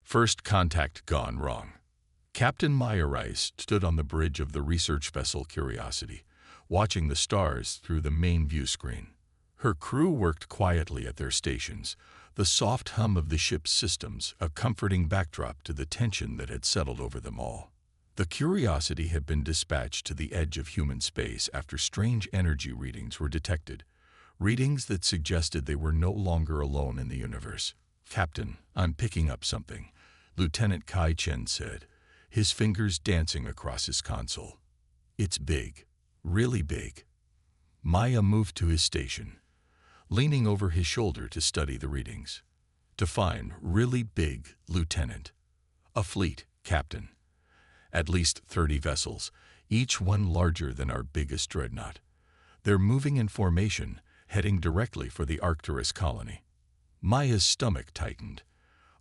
First contact gone wrong. Captain Maya Rice stood on the bridge of the research vessel Curiosity, watching the stars through the main view screen. Her crew worked quietly at their stations, the soft hum of the ship's systems a comforting backdrop to the tension that had settled over them all. The Curiosity had been dispatched to the edge of human space after strange energy readings were detected, readings that suggested they were no longer alone in the universe. "Captain, I'm picking up something," Lieutenant Kai Chen said, his fingers dancing across his console. "It's big, really big." Maya moved to his station, leaning over his shoulder to study the readings. "Define really big, Lieutenant." "A fleet, Captain. At least 30 vessels, each one larger than our biggest dreadnought. They're moving in formation, heading directly for the Arcturus colony." Maya's stomach tightened.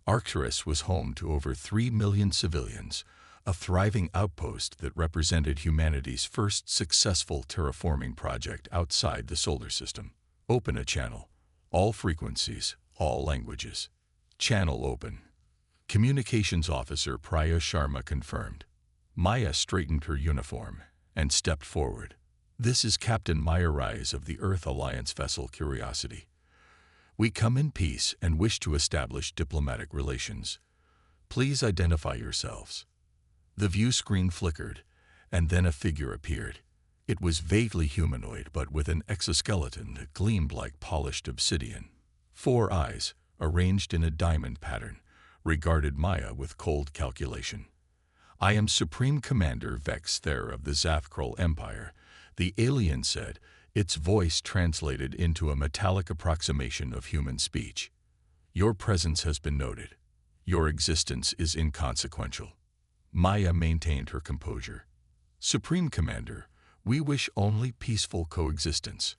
Arcturus was home to over 3 million civilians, a thriving outpost that represented humanity's first successful terraforming project outside the solar system. "Open a channel. All frequencies, all languages." "Channel open." Communications Officer Priya Sharma confirmed. Maya straightened her uniform and stepped forward. "This is Captain Maya Rice of the Earth Alliance vessel Curiosity. We come in peace and wish to establish diplomatic relations. Please identify yourselves." The view screen flickered, and then a figure appeared. It was vaguely humanoid, but with an exoskeleton that gleamed like polished obsidian. 4 eyes, arranged in a diamond pattern, regarded Maya with cold calculation. "I am Supreme Commander Vex Ther of the Zathkrul Empire," the alien said, its voice translated into a metallic approximation of human speech. "Your presence has been noted. Your existence is inconsequential." Maya maintained her composure. "Supreme Commander, we wish only peaceful coexistence.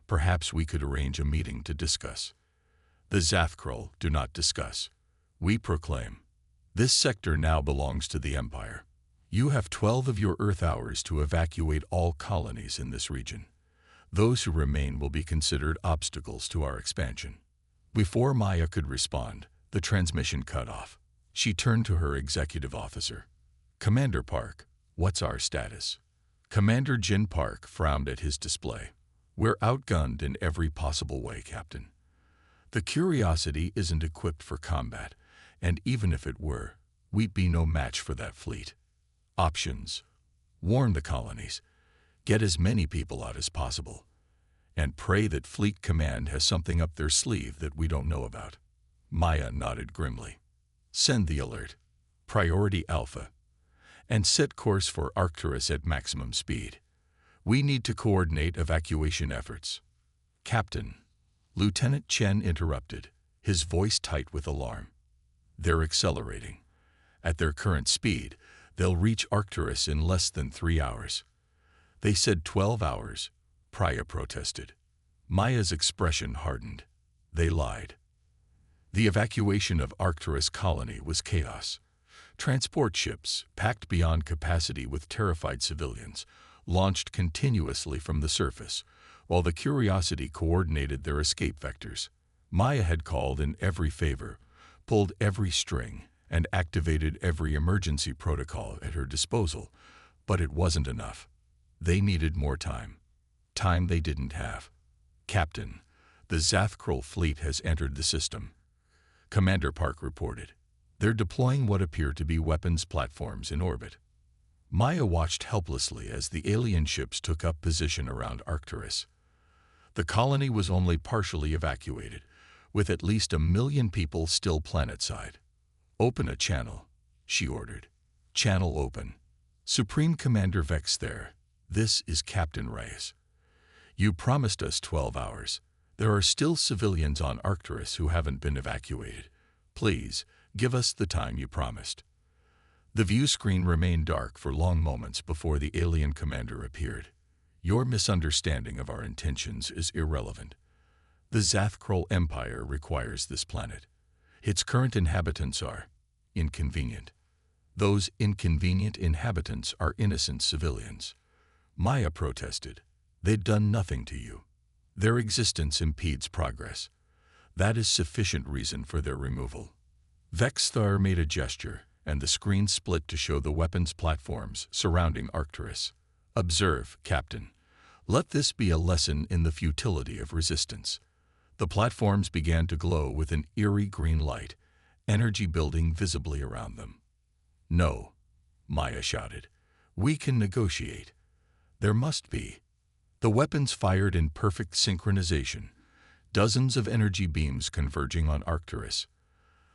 Perhaps we could arrange a meeting to discuss." "The Zathkrul do not discuss. We proclaim. This sector now belongs to the Empire. You have 12 of your Earth hours to evacuate all colonies in this region. Those who remain will be considered obstacles to our expansion." Before Maya could respond, the transmission cut off. She turned to her executive officer. "Commander Park, what's our status?" Commander Jin Park frowned at his display. "We're outgunned in every possible way, Captain. The Curiosity isn't equipped for combat, and even if it were, we'd be no match for that fleet. Options: warn the colonies, get as many people out as possible, and pray that Fleet Command has something up their sleeve that we don't know about." Maya nodded grimly. "Send the alert, Priority Alpha, and set course for Arcturus at maximum speed. We need to coordinate evacuation efforts." "Captain," Lieutenant Chen interrupted, his voice tight with alarm. "They're accelerating. At their current speed, they'll reach Arcturus in less than 3 hours." "They said 12 hours, Priya protested. Maya's expression hardened. They lied. The evacuation of Arcturus colony was chaos. Transport ships, packed beyond capacity with terrified civilians, launched continuously from the surface, while the Curiosity coordinated their escape vectors. Maya had called in every favor, pulled every string, and activated every emergency protocol at her disposal, but it wasn't enough. They needed more time. Time they didn't have. "Captain, the Zathkrul fleet has entered the system," Commander Park reported. "They're deploying what appear to be weapons platforms in orbit." Maya watched helplessly as the alien ships took up position around Arcturus. The colony was only partially evacuated, with at least 1 million people still planetside. "Open a channel," she ordered. "Channel open. Supreme Commander Vex Ther, this is Captain Reyes. You promised us 12 hours. There are still civilians on Arcturus who haven't been evacuated. Please, give us the time you promised." The view screen remained dark for long moments before the alien commander appeared. "Your misunderstanding of our intentions is irrelevant. The Zathkrul Empire requires this planet. Its current inhabitants are inconvenient. Those inconvenient inhabitants are innocent civilians." Maya protested. "They'd done nothing to you. Their existence impedes progress. That is sufficient reason for their removal." Vexthar made a gesture, and the screen split to show the weapons platforms surrounding Arcturus. Observe, Captain. Let this be a lesson in the futility of resistance. The platforms began to glow with an eerie green light, energy building visibly around them. No, Maya shouted. We can negotiate. There must be. The weapons fired in perfect synchronization, dozens of energy beams converging on Arcturus.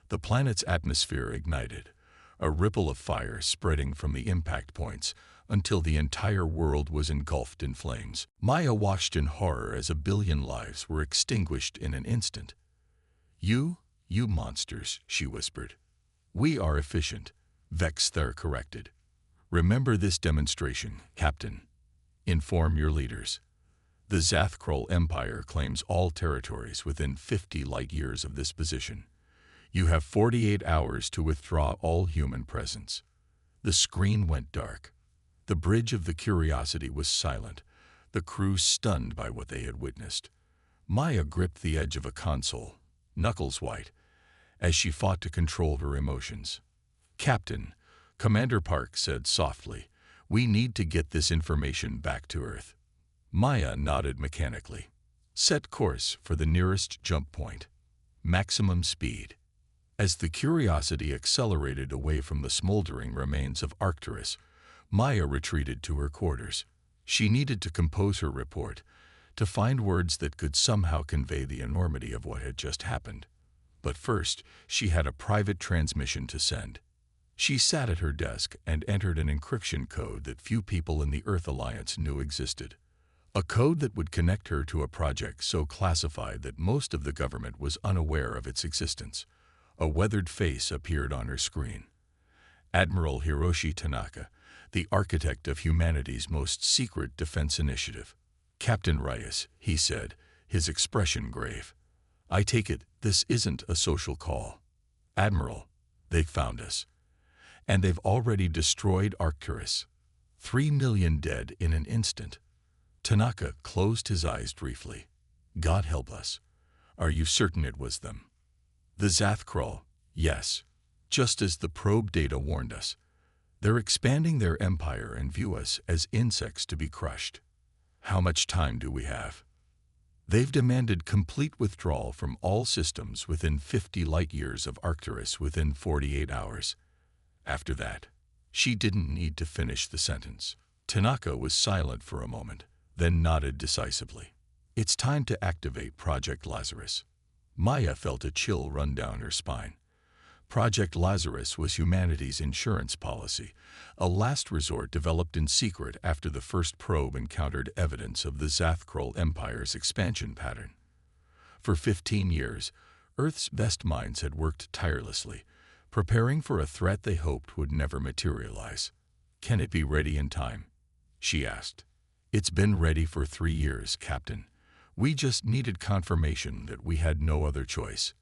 The planet's atmosphere ignited, a ripple of fire spreading from the impact points until the entire world was engulfed in flames. Maya watched in horror as 1 billion lives were extinguished in an instant. You monsters, she whispered. We are efficient, Vexthar corrected. Remember this demonstration, Captain. Inform your leaders. The Zathkrol Empire claims all territories within 50 light-years of this position. You have 48 hours to withdraw all human presence. The screen went dark. The bridge of the Curiosity was silent, the crew stunned by what they had witnessed. Maya gripped the edge of a console, knuckles white, as she fought to control her emotions. Captain, Commander Park said softly, we need to get this information back to Earth. Maya nodded mechanically. Set course for the nearest jump point. Maximum speed. As the Curiosity accelerated away from the smoldering remains of Arcturus, Maya retreated to her quarters. She needed to compose her report, to find words that could somehow convey the enormity of what had just happened. But first, she had a private transmission to send. She sat at her desk and entered an encryption code that few people in the Earth Alliance knew existed. A code that would connect her to a project so classified that most of the government was unaware of its existence. A weathered face appeared on her screen. Admiral Hiroshi Tanaka, the architect of humanity's most secret defense initiative. Captain Reyes, he said, his expression grave. I take it this isn't a social call. Admiral, they found us. And they've already destroyed Arcturus. 3 million dead in an instant. Tanaka closed his eyes briefly. God help us. Are you certain it was them? The Zathkrol, yes. Just as the probe data warned us. They're expanding their empire and view us as insects to be crushed. How much time do we have? They've demanded complete withdrawal from all systems within 50 light-years of Arcturus within 48 hours. After that, she didn't need to finish the sentence. Tanaka was silent for a moment, then nodded decisively. It's time to activate Project Lazarus. Maya felt a chill run down her spine. Project Lazarus was humanity's insurance policy, a last resort developed in secret after the first probe encountered evidence of the Zathkrol Empire's expansion pattern. For 15 years, Earth's best minds had worked tirelessly, preparing for a threat they hoped would never materialize. Can it be ready in time? She asked. It's been ready for 3 years, Captain. We just needed confirmation that we had no other choice.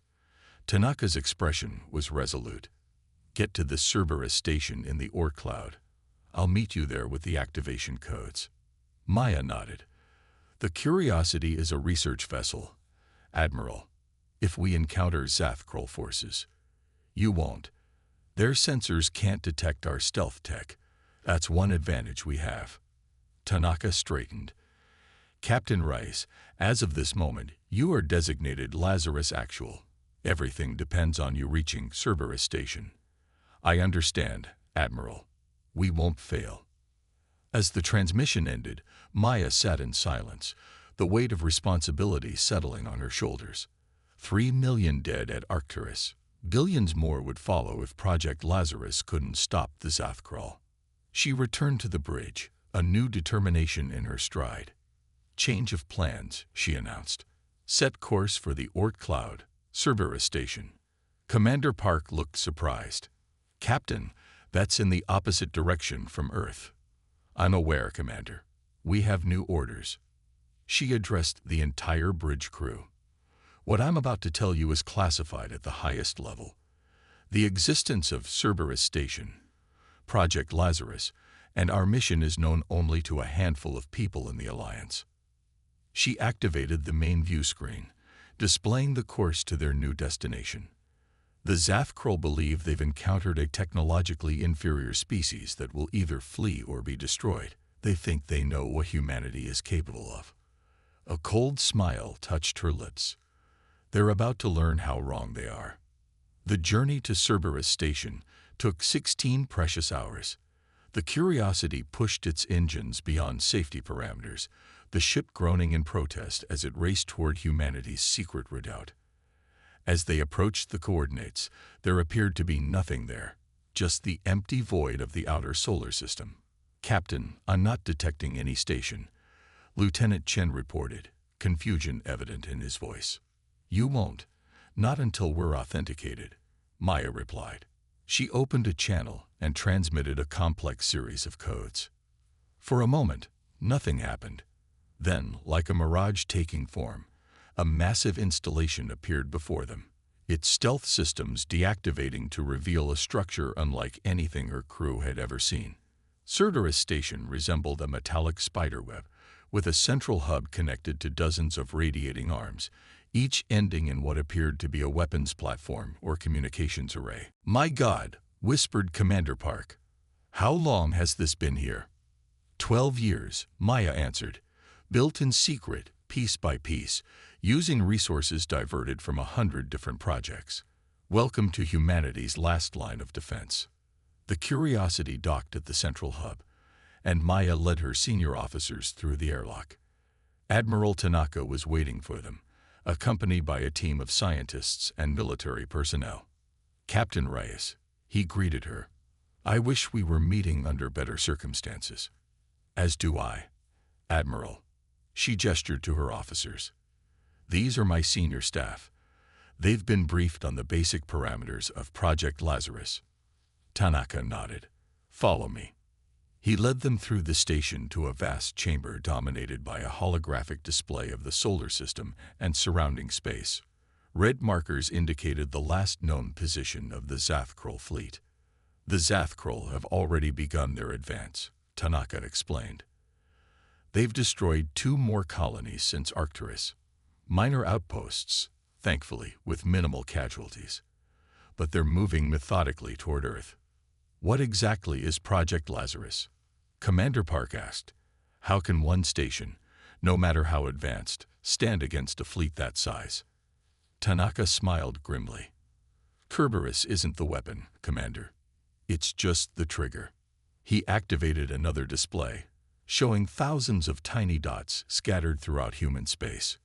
Tanaka's expression was resolute. Get to the Cerberus station in the Oort cloud. I'll meet you there with the activation codes. Maya nodded. The Curiosity is a research vessel. Admiral, if we encounter Zathkrol forces, you won't. Their sensors can't detect our stealth tech. That's one advantage we have. Tanaka straightened. Captain Rice, as of this moment, you are designated Lazarus Actual. Everything depends on you reaching Cerberus Station. I understand, Admiral. We won't fail. As the transmission ended, Maya sat in silence, the weight of responsibility settling on her shoulders. 3 million dead at Arcturus. Billions more would follow if Project Lazarus couldn't stop the Zathkrol. She returned to the bridge, a new determination in her stride. Change of plans, she announced. Set course for the Oort cloud. Cerberus Station. Commander Park looked surprised. Captain, that's in the opposite direction from Earth. I'm aware, Commander. We have new orders. She addressed the entire bridge crew. What I'm about to tell you is classified at the highest level. The existence of Cerberus Station, Project Lazarus, and our mission is known only to a handful of people in the Alliance. She activated the main view screen, displaying the course to their new destination. The Zathkrul believe they've encountered a technologically inferior species that will either flee or be destroyed. They think they know what humanity is capable of. A cold smile touched her lips. They're about to learn how wrong they are. The journey to Cerberus Station took 16 precious hours. The Curiosity pushed its engines beyond safety parameters, the ship groaning in protest as it raced toward humanity's secret redoubt. As they approached the coordinates, there appeared to be nothing there, just the empty void of the outer solar system. "Captain, I'm not detecting any station," Lieutenant Chen reported, confusion evident in his voice. "You won't. Not until we're authenticated," Maya replied. She opened a channel and transmitted a complex series of codes. For a moment, nothing happened. Then, like a mirage taking form, a massive installation appeared before them, its stealth systems deactivating to reveal a structure unlike anything her crew had ever seen. Cerberus Station resembled a metallic spiderweb, with a central hub connected to dozens of radiating arms, each ending in what appeared to be a weapons platform or communications array. "My God," whispered Commander Park. "How long has this been here?" 12 years, Maya answered, built in secret, piece by piece, using resources diverted from 100 different projects. Welcome to humanity's last line of defense. The Curiosity docked at the central hub, and Maya led her senior officers through the airlock. Admiral Tanaka was waiting for them, accompanied by a team of scientists and military personnel. "Captain Reyes," he greeted her. "I wish we were meeting under better circumstances." "As do I, Admiral." She gestured to her officers. "These are my senior staff. They've been briefed on the basic parameters of Project Lazarus." Tanaka nodded. "Follow me." He led them through the station to a vast chamber dominated by a holographic display of the solar system and surrounding space. Red markers indicated the last known position of the Zathkrul fleet. "The Zathkrul have already begun their advance," Tanaka explained. "They've destroyed 2 more colonies since Arcturus. Minor outposts, thankfully, with minimal casualties. But they're moving methodically toward Earth." "What exactly is Project Lazarus?" Commander Park asked. "How can one station, no matter how advanced, stand against a fleet that size?" Tanaka smiled grimly. "Cerberus isn't the weapon, Commander. It's just the trigger." He activated another display, showing thousands of tiny dots scattered throughout human space.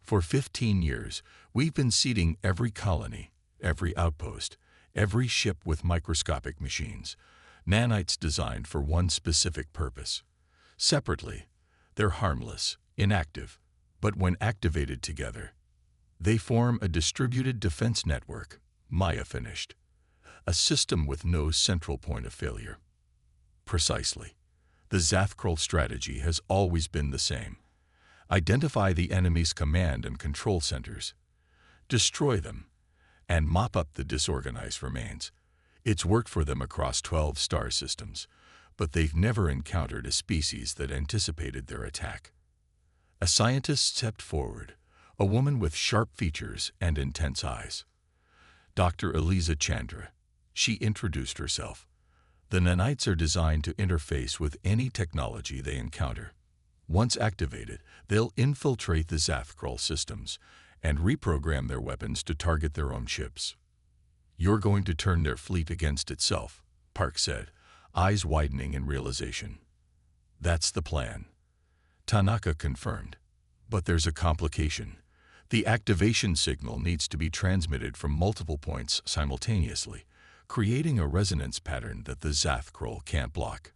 "For 15 years, we've been seeding every colony, every outpost, every ship with microscopic machines, nanites designed for one specific purpose. Separately, they're harmless, inactive, but when activated together, they form a distributed defense network," Maya finished. "A system with no central point of failure." "Precisely. The Zathkrul strategy has always been the same. Identify the enemy's command and control centers, destroy them, and mop up the disorganized remains. It's worked for them across 12 star systems, but they've never encountered a species that anticipated their attack." A scientist stepped forward, a woman with sharp features and intense eyes. "Dr. Eliza Chandra." She introduced herself. "The nanites are designed to interface with any technology they encounter. Once activated, they'll infiltrate the Zathkrul systems and reprogram their weapons to target their own ships." "You're going to turn their fleet against itself," Park said, eyes widening in realization. "That's the plan," Tanaka confirmed. "But there's a complication. The activation signal needs to be transmitted from multiple points simultaneously, creating a resonance pattern that the Zathkrul can't block.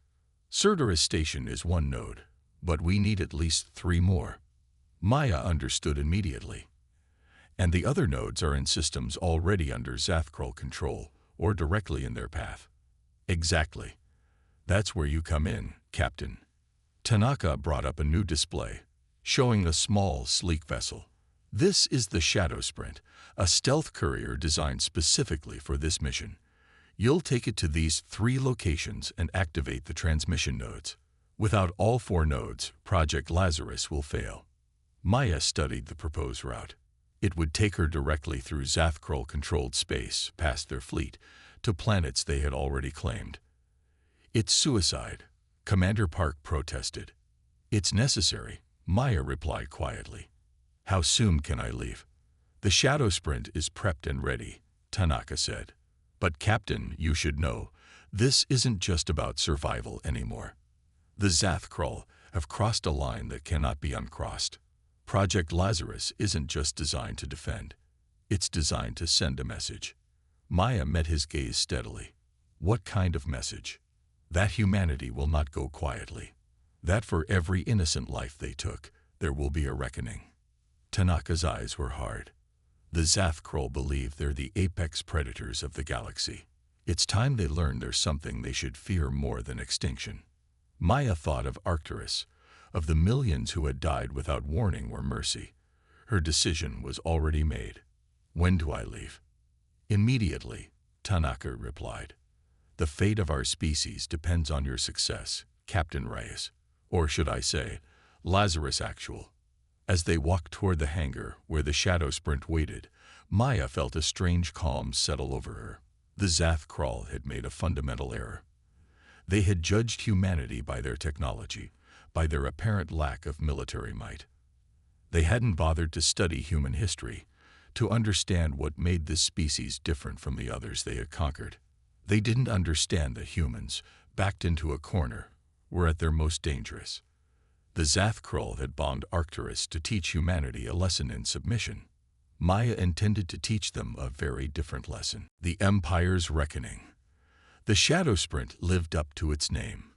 Cerberus Station is one node, but we need at least 3 more." Maya understood immediately. "And the other nodes are in systems already under Zathkrul control or directly in their path." "Exactly. That's where you come in, Captain." Tanaka brought up a new display, showing a small, sleek vessel. "This is the Shadow Sprint, a stealth courier designed specifically for this mission. You'll take it to these 3 locations and activate the transmission nodes. Without all 4 nodes, Project Lazarus will fail." Maya studied the proposed route. It would take her directly through Zathkrul-controlled space, past their fleet, to planets they had already claimed. "It's suicide," Commander Park protested. "It's necessary," Maya replied quietly. "How soon can I leave?" "The shadow sprint is prepped and ready," Tanaka said. "But Captain, you should know, this isn't just about survival anymore. The Zathkrul have crossed a line that cannot be uncrossed. Project Lazarus isn't just designed to defend. It's designed to send a message." Maya met his gaze steadily. "What kind of message?" "That humanity will not go quietly. That for every innocent life they took, there will be a reckoning." Tanaka's eyes were hard. "The Zathkrul believe they're the apex predators of the galaxy. It's time they learned there's something they should fear more than extinction." Maya thought of Arcturus, of the millions who had died without warning or mercy. Her decision was already made. "When do I leave?" "Immediately," Tanaka replied. "The fate of our species depends on your success, Captain Reyes. Or should I say, Lazarus Actual." As they walked toward the hangar where the shadow sprint waited, Maya felt a strange calm settle over her. The Zathkrul had made a fundamental error. They had judged humanity by their technology, by their apparent lack of military might. They hadn't bothered to study human history, to understand what made this species different from the others they had conquered. They didn't understand that humans, backed into a corner, were at their most dangerous. The Zathkrul had bombed Arcturus to teach humanity a lesson in submission. Maya intended to teach them a very different lesson: the Empire's reckoning. The shadow sprint lived up to its name.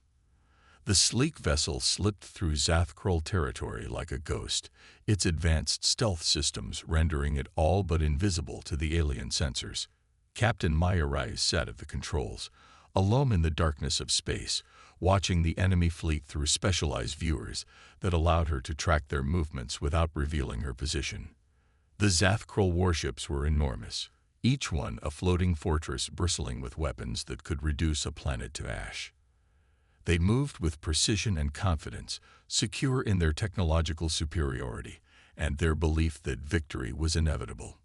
The sleek vessel slipped through Zathkrul territory like a ghost, its advanced stealth systems rendering it all but invisible to the alien sensors. Captain Maya Reyes sat at the controls, alone in the darkness of space, watching the enemy fleet through specialized viewers that allowed her to track their movements without revealing her position. The Zathkrul warships were enormous, each one a floating fortress bristling with weapons that could reduce a planet to ash. They moved with precision and confidence, secure in their technological superiority and their belief that victory was inevitable.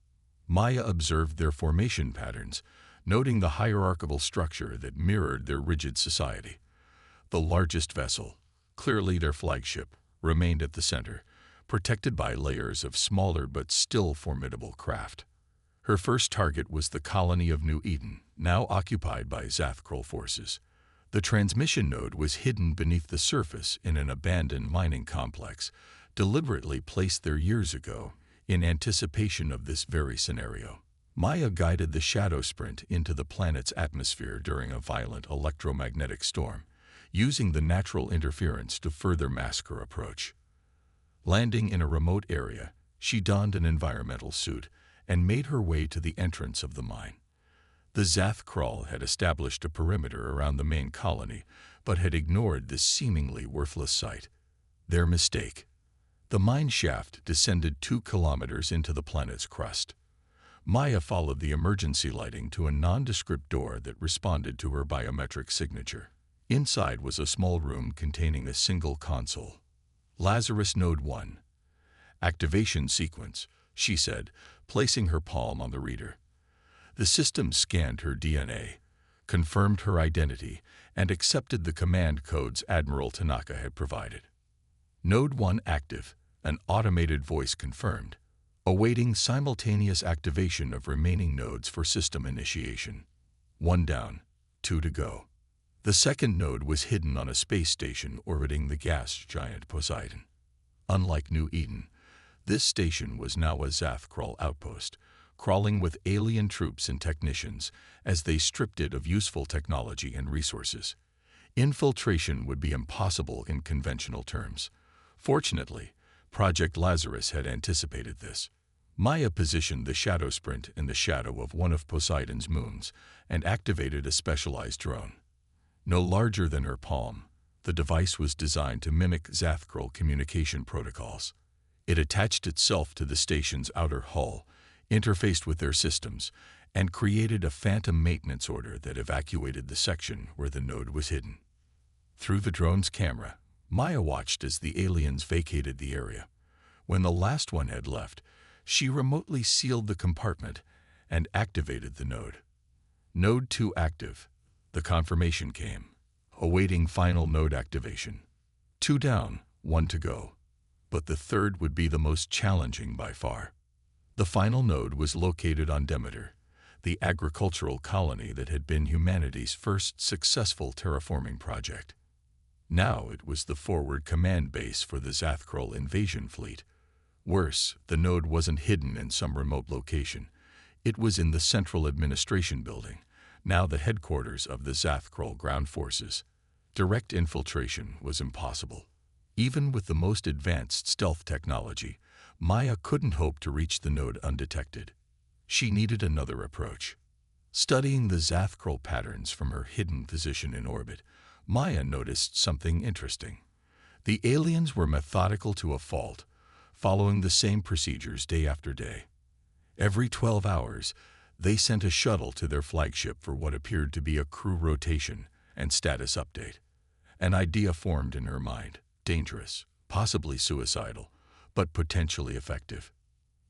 Maya observed their formation patterns, noting the hierarchical structure that mirrored their rigid society. The largest vessel, clearly their flagship, remained at the center, protected by layers of smaller but still formidable craft. Her first target was the colony of New Eden, now occupied by Zathkrul forces. The transmission node was hidden beneath the surface in an abandoned mining complex, deliberately placed there years ago in anticipation of this very scenario. Maya guided the shadow sprint into the planet's atmosphere during a violent electromagnetic storm, using the natural interference to further mask her approach. Landing in a remote area, she donned an environmental suit and made her way to the entrance of the mine. The Zathkrul had established a perimeter around the main colony, but had ignored this seemingly worthless site. Their mistake. The mine shaft descended 2 kilometers into the planet's crust. Maya followed the emergency lighting to a nondescript door that responded to her biometric signature. Inside was a small room containing a single console. "Lazarus Node 1. Activation sequence," she said, placing her palm on the reader. The system scanned her DNA, confirmed her identity, and accepted the command codes Admiral Tanaka had provided. "Node 1 active," an automated voice confirmed, awaiting simultaneous activation of remaining nodes for system initiation. 1 down, 2 to go. The second node was hidden on a space station orbiting the gas giant Poseidon. Unlike New Eden, this station was now a Zathkrul outpost, crawling with alien troops and technicians as they stripped it of useful technology and resources. Infiltration would be impossible in conventional terms. Fortunately, Project Lazarus had anticipated this. Maya positioned the shadow sprint in the shadow of one of Poseidon's moons and activated a specialized drone. No larger than her palm, the device was designed to mimic Zathkrul communication protocols. It attached itself to the station's outer hull, interfaced with their systems, and created a phantom maintenance order that evacuated the section where the node was hidden. Through the drone's camera, Maya watched as the aliens vacated the area. When the last one had left, She remotely sealed the compartment and activated the node. Node 2 active. The confirmation came, awaiting final node activation. 2 down, 1 to go. But the third would be the most challenging by far. The final node was located on Demeter, the agricultural colony that had been humanity's first successful terraforming project. Now it was the forward command base for the Zathkrul invasion fleet. Worse, the node wasn't hidden in some remote location. It was in the Central Administration Building, now the headquarters of the Zathkrul ground forces. Direct infiltration was impossible. Even with the most advanced stealth technology, Maya couldn't hope to reach the node undetected. She needed another approach. Studying the Zathkrul patterns from her hidden position in orbit, Maya noticed something interesting. The aliens were methodical to a fault, following the same procedures day after day. Every 12 hours, they sent a shuttle to their flagship for what appeared to be a crew rotation and status update. An idea formed in her mind, dangerous, possibly suicidal, but potentially effective.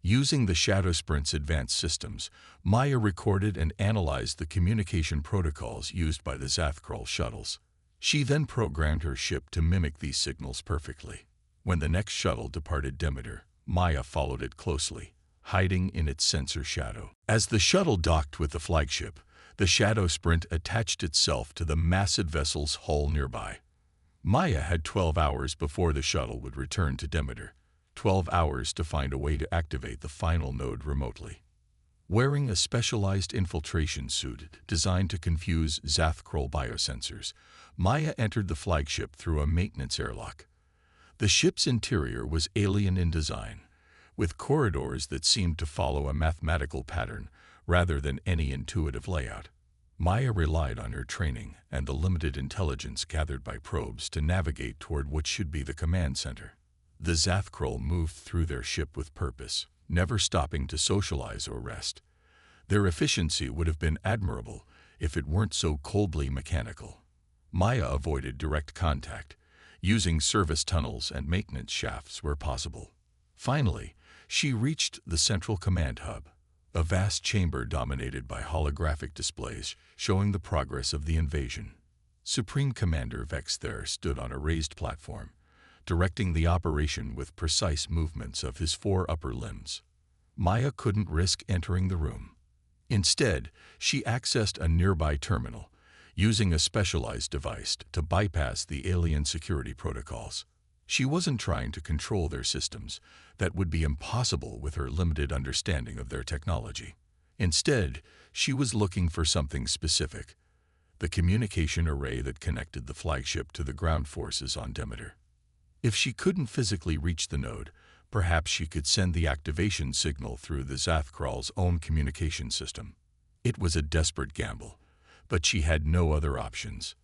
Using the Shadow Sprint's advanced systems, Maya recorded and analyzed the communication protocols used by the Zathkrul shuttles. She then programmed her ship to mimic these signals perfectly. When the next shuttle departed Demeter, Maya followed it closely, hiding in its sensor shadow. As the shuttle docked with the flagship, the Shadow Sprint attached itself to the massive vessel's hull nearby. Maya had 12 hours before the shuttle would return to Demeter, 12 hours to find a way to activate the final node remotely. Wearing a specialized infiltration suit designed to confuse Zathkrul biosensors, Maya entered the flagship through a maintenance airlock. The ship's interior was alien in design, with corridors that seemed to follow a mathematical pattern rather than any intuitive layout. Maya relied on her training and the limited intelligence gathered by probes to navigate toward what should be the command center. The Zathkrul moved through their ship with purpose, never stopping to socialize or rest. Their efficiency would have been admirable if it weren't so coldly mechanical. Maya avoided direct contact, using service tunnels and maintenance shafts where possible. Finally, she reached the central command hub, a vast chamber dominated by holographic displays showing the progress of the invasion. Supreme Commander Vex there stood on a raised platform, directing the operation with precise movements of his 4 upper limbs. Maya couldn't risk entering the room. Instead, she accessed a nearby terminal, using a specialized device to bypass the alien security protocols. She wasn't trying to control their systems. That would be impossible with her limited understanding of their technology. Instead, she was looking for something specific: the communication array that connected the flagship to the ground forces on Demeter. If she couldn't physically reach the node, perhaps she could send the activation signal through the Zathkrul's own communication system. It was a desperate gamble, but she had no other options.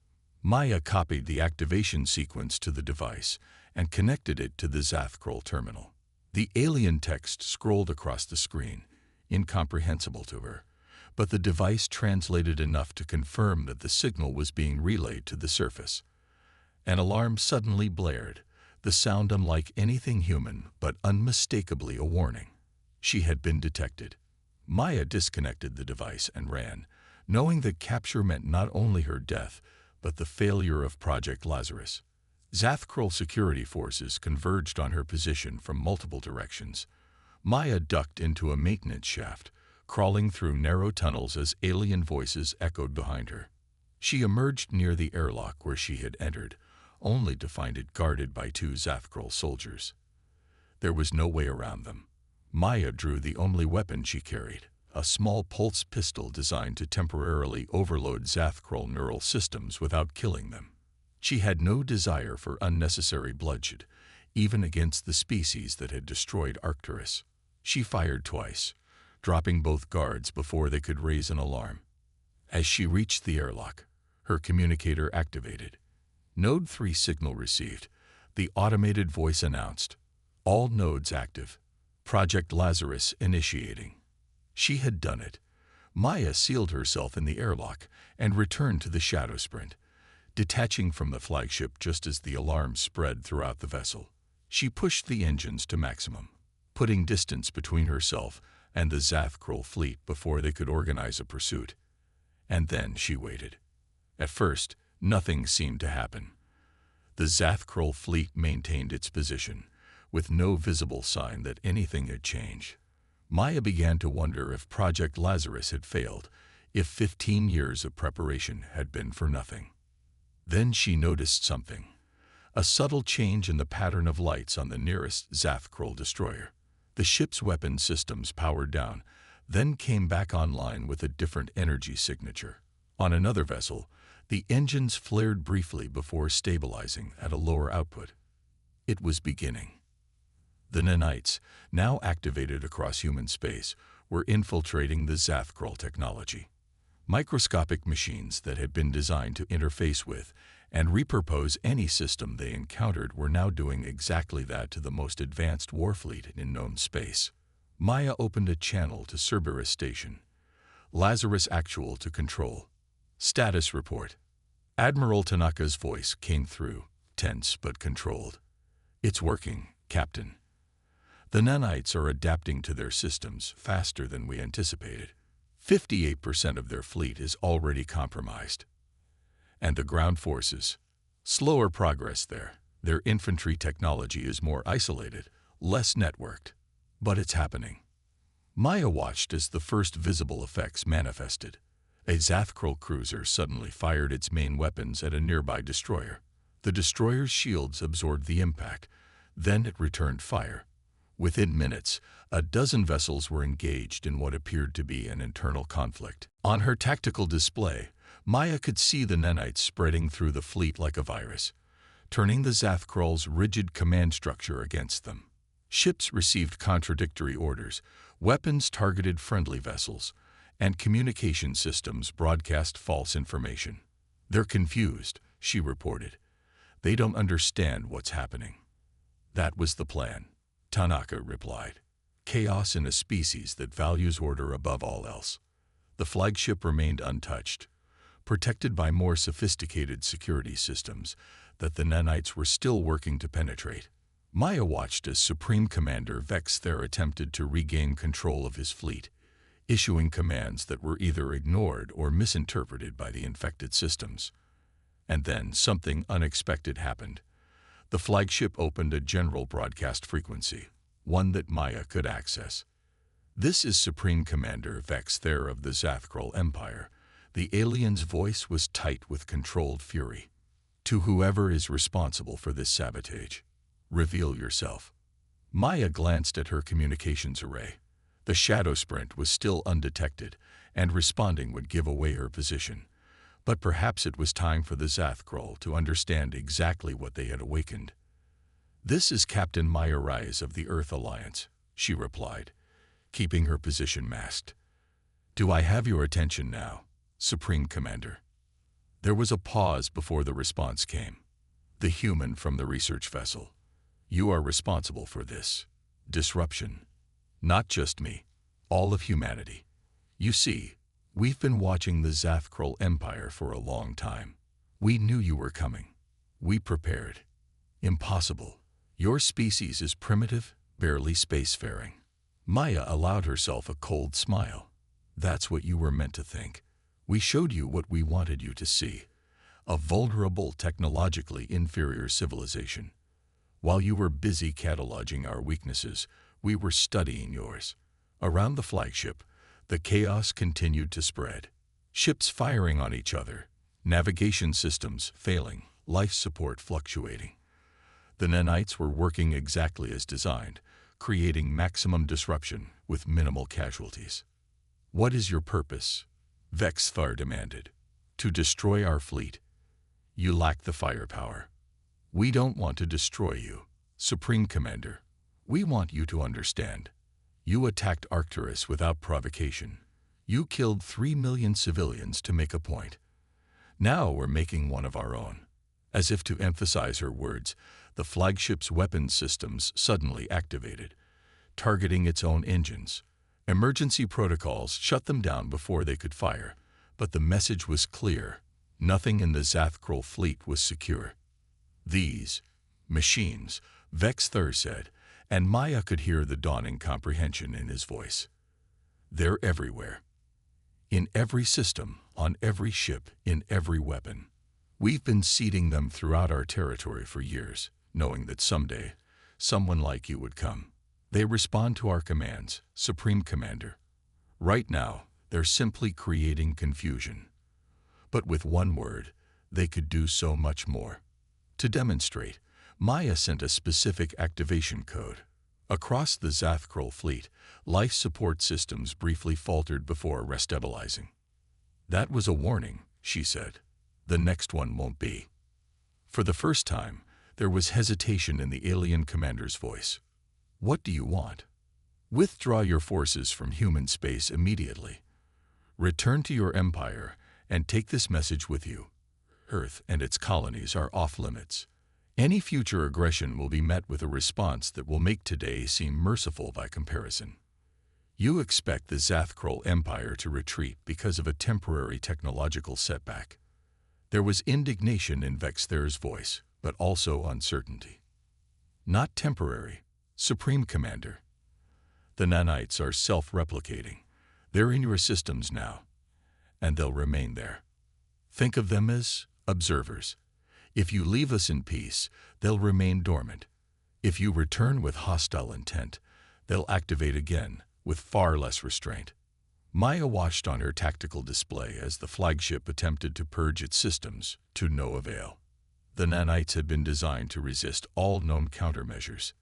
Maya copied the activation sequence to the device and connected it to the Zathkrul terminal. The alien text scrolled across the screen, incomprehensible to her, but the device translated enough to confirm that the signal was being relayed to the surface. An alarm suddenly blared, the sound unlike anything human, but unmistakably a warning. She had been detected. Maya disconnected the device and ran, knowing that capture meant not only her death, but the failure of Project Lazarus. Zathkrul security forces converged on her position from multiple directions. Maya ducked into a maintenance shaft, crawling through narrow tunnels as alien voices echoed behind her. She emerged near the airlock where she had entered, only to find it guarded by 2 Zathkrul soldiers. There was no way around them. Maya drew the only weapon she carried, a small pulse pistol designed to temporarily overload Zathkrul neural systems without killing them. She had no desire for unnecessary bloodshed, even against the species that had destroyed Arcturus. She fired twice, dropping both guards before they could raise an alarm. As she reached the airlock, her communicator activated. Node 3 signal received. The automated voice announced, "All nodes active. Project Lazarus initiating." She had done it. Maya sealed herself in the airlock and returned to the Shadow Sprint, detaching from the flagship just as the alarm spread throughout the vessel. She pushed the engines to maximum. putting distance between herself and the Zathkrul fleet before they could organize a pursuit. And then she waited. At first, nothing seemed to happen. The Zathkrul fleet maintained its position, with no visible sign that anything had changed. Maya began to wonder if Project Lazarus had failed, if 15 years of preparation had been for nothing. Then she noticed something. A subtle change in the pattern of lights on the nearest Zathkrul destroyer. The ship's weapon systems powered down, then came back online with a different energy signature. On another vessel, the engines flared briefly before stabilizing at a lower output. It was beginning. The nanites, now activated across human space, were infiltrating the Zathkrul technology. Microscopic machines that had been designed to interface with and repurpose any system they encountered were now doing exactly that to the most advanced warfleet in known space. Maya opened a channel to Cerberus Station. Lazarus Actual to Control. Status report. Admiral Tanaka's voice came through, tense but controlled. It's working, Captain. The nanites are adapting to their systems faster than we anticipated. 58% of their fleet is already compromised. And the ground forces. Slower progress there. Their infantry technology is more isolated, less networked. But it's happening. Maya watched as the first visible effects manifested. A Zathkrul cruiser suddenly fired its main weapons at a nearby destroyer. The destroyer's shields absorbed the impact. Then it returned fire. Within minutes, a dozen vessels were engaged in what appeared to be an internal conflict. On her tactical display, Maya could see the nanites spreading through the fleet like a virus, turning the Zathkrul's rigid command structure against them. Ships received contradictory orders, weapons targeted friendly vessels, and communication systems broadcast false information. They're confused, she reported. They don't understand what's happening. That was the plan, Tanaka replied. Chaos in a species that values order above all else. The flagship remained untouched, protected by more sophisticated security systems that the nanites were still working to penetrate. Maya watched as Supreme Commander Vex Ther attempted to regain control of his fleet, issuing commands that were either ignored or misinterpreted by the infected systems. And then something unexpected happened. The flagship opened a general broadcast frequency, one that Maya could access. This is Supreme Commander Vex Ther of the Zathkrul Empire. The alien's voice was tight with controlled fury. To whoever is responsible for this sabotage, reveal yourself. Maya glanced at her communications array. The shadow sprint was still undetected, and responding would give away her position. But perhaps it was time for the Zathkrul to understand exactly what they had awakened. This is Captain Maya Rise of the Earth Alliance, she replied, keeping her position masked. Do I have your attention now, Supreme Commander? There was a pause before the response came. The human from the research vessel. You are responsible for this disruption. Not just me, all of humanity. You see, we've been watching the Zathkrul Empire for a long time. We knew you were coming. We prepared. Impossible. Your species is primitive, barely spacefaring. Maya allowed herself a cold smile. That's what you were meant to think. We showed you what we wanted you to see. A vulnerable, technologically inferior civilization. While you were busy cataloging our weaknesses, we were studying yours. Around the flagship, the chaos continued to spread. Ships firing on each other, navigation systems failing, life support fluctuating. The nanites were working exactly as designed, creating maximum disruption with minimal casualties. What is your purpose? Vex Ther demanded. To destroy our fleet. You lack the firepower. We don't want to destroy you, Supreme Commander. We want you to understand. You attacked Arcturus without provocation. You killed 3 million civilians to make a point. Now we're making one of our own. As if to emphasize her words, the flagship's weapons systems suddenly activated, targeting its own engines. Emergency protocols shut them down before they could fire, but the message was clear. Nothing in the Zathkrul fleet was secure. These machines, Vex Ther said, and Maya could hear the dawning comprehension in his voice. They're everywhere. In every system, on every ship, in every weapon. We've been seeding them throughout our territory for years, knowing that someday, someone like you would come. They respond to our commands, Supreme Commander. Right now, they're simply creating confusion. But with one word, they could do so much more. To demonstrate, Maya sent a specific activation code. Across the Zathkrul fleet, life support systems briefly faltered before restabilizing. That was a warning, she said. The next one won't be. For the first time, there was hesitation in the alien commander's voice. What do you want? Withdraw your forces from human space immediately. Return to your empire and take this message with you. Earth and its colonies are off limits. Any future aggression will be met with a response that will make today seem merciful by comparison. You expect the Zathkrul Empire to retreat because of a temporary technological setback. There was indignation in Vexther's voice, but also uncertainty. Not temporary, Supreme Commander. The nanites are self-replicating. They're in your systems now, and they'll remain there. Think of them as observers. If you leave us in peace, they'll remain dormant. If you return with hostile intent, they'll activate again, with far less restraint. Maya watched on her tactical display as the flagship attempted to purge its systems, to no avail. The nanites had been designed to resist all known countermeasures.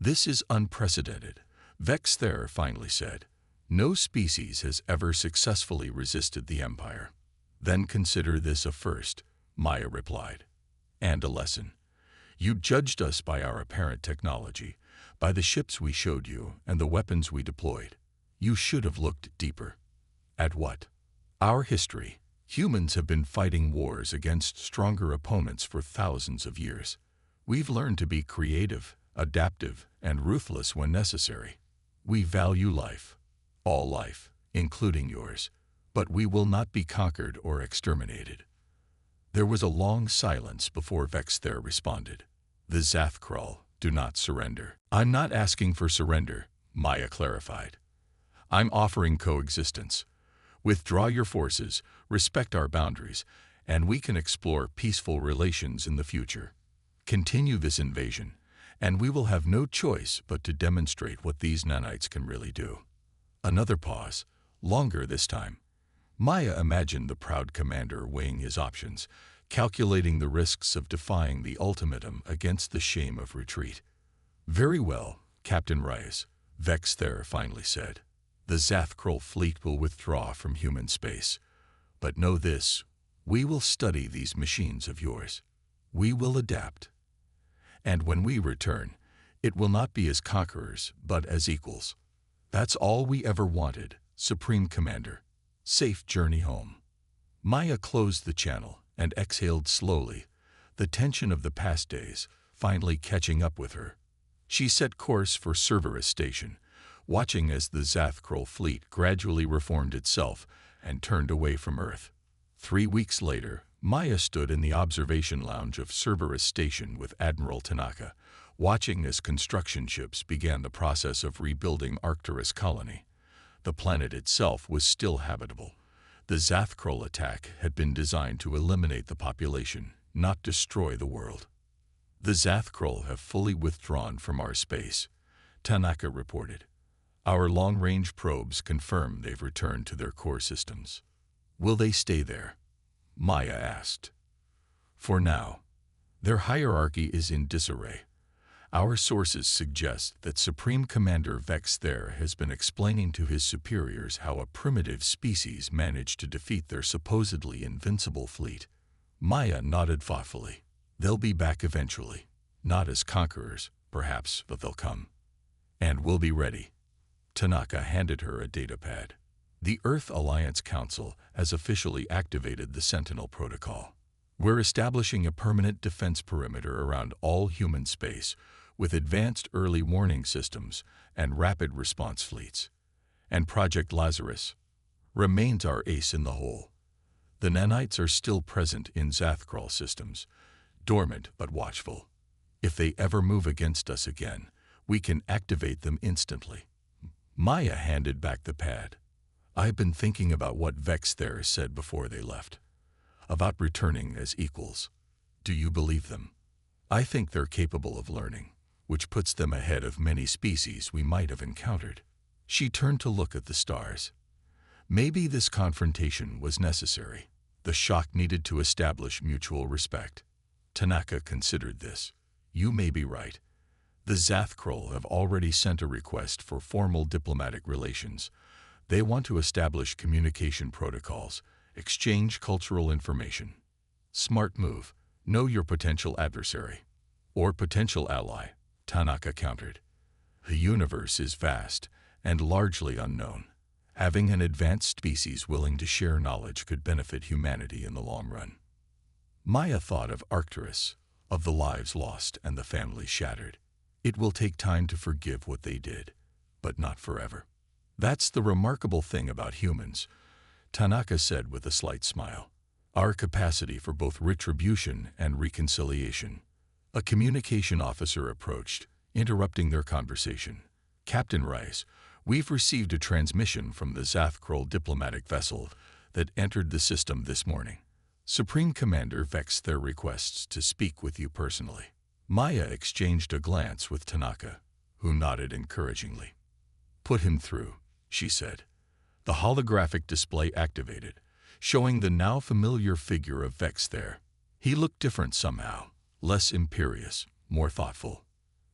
This is unprecedented, Vexther finally said. No species has ever successfully resisted the Empire. Then consider this a first, Maya replied. And a lesson. You judged us by our apparent technology, by the ships we showed you and the weapons we deployed. You should have looked deeper. At what? Our history. Humans have been fighting wars against stronger opponents for thousands of years. We've learned to be creative, adaptive, and ruthless when necessary. We value life, all life, including yours, but we will not be conquered or exterminated. There was a long silence before Vexther responded. The Zathkrul do not surrender. I'm not asking for surrender, Maya clarified. I'm offering coexistence. Withdraw your forces, respect our boundaries, and we can explore peaceful relations in the future. Continue this invasion, and we will have no choice but to demonstrate what these nanites can really do. Another pause, longer this time. Maya imagined the proud commander weighing his options, calculating the risks of defying the ultimatum against the shame of retreat. Very well, Captain Reyes, Vexther finally said. The Zathkrul fleet will withdraw from human space. But know this, we will study these machines of yours. We will adapt. And when we return, it will not be as conquerors, but as equals. That's all we ever wanted, Supreme Commander. Safe journey home. Maya closed the channel and exhaled slowly, the tension of the past days finally catching up with her. She set course for Cerberus Station, watching as the Zathkrul fleet gradually reformed itself and turned away from Earth. 3 weeks later, Maya stood in the observation lounge of Cerberus Station with Admiral Tanaka, watching as construction ships began the process of rebuilding Arcturus colony. The planet itself was still habitable. The Zathkrul attack had been designed to eliminate the population, not destroy the world. The Zathkrul have fully withdrawn from our space, Tanaka reported. Our long-range probes confirm they've returned to their core systems. Will they stay there? Maya asked. For now. Their hierarchy is in disarray. Our sources suggest that Supreme Commander Vexther has been explaining to his superiors how a primitive species managed to defeat their supposedly invincible fleet. Maya nodded thoughtfully. They'll be back eventually. Not as conquerors, perhaps, but they'll come. And we'll be ready. Tanaka handed her a datapad. The Earth Alliance Council has officially activated the Sentinel Protocol. We're establishing a permanent defense perimeter around all human space with advanced early warning systems and rapid response fleets. And Project Lazarus remains our ace in the hole. The nanites are still present in Zathkrul systems, dormant but watchful. If they ever move against us again, We can activate them instantly. Maya handed back the pad. I've been thinking about what Vex there said before they left. About returning as equals. Do you believe them? I think they're capable of learning, which puts them ahead of many species we might have encountered. She turned to look at the stars. Maybe this confrontation was necessary. The shock needed to establish mutual respect. Tanaka considered this. You may be right. The Zathkrul have already sent a request for formal diplomatic relations. They want to establish communication protocols, exchange cultural information. Smart move. Know your potential adversary. Or potential ally, Tanaka countered. The universe is vast and largely unknown. Having an advanced species willing to share knowledge could benefit humanity in the long run. Maya thought of Arcturus, of the lives lost and the families shattered. It will take time to forgive what they did, but not forever. That's the remarkable thing about humans, Tanaka said with a slight smile. Our capacity for both retribution and reconciliation. A communication officer approached, interrupting their conversation. Captain Rice, we've received a transmission from the Zathkrul diplomatic vessel that entered the system this morning. Supreme Commander vexed their requests to speak with you personally. Maya exchanged a glance with Tanaka, who nodded encouragingly. Put him through, she said. The holographic display activated, showing the now familiar figure of Vex there. He looked different somehow, less imperious, more thoughtful.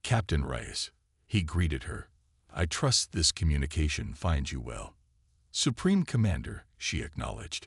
Captain Rice, he greeted her. I trust this communication finds you well. Supreme Commander, she acknowledged.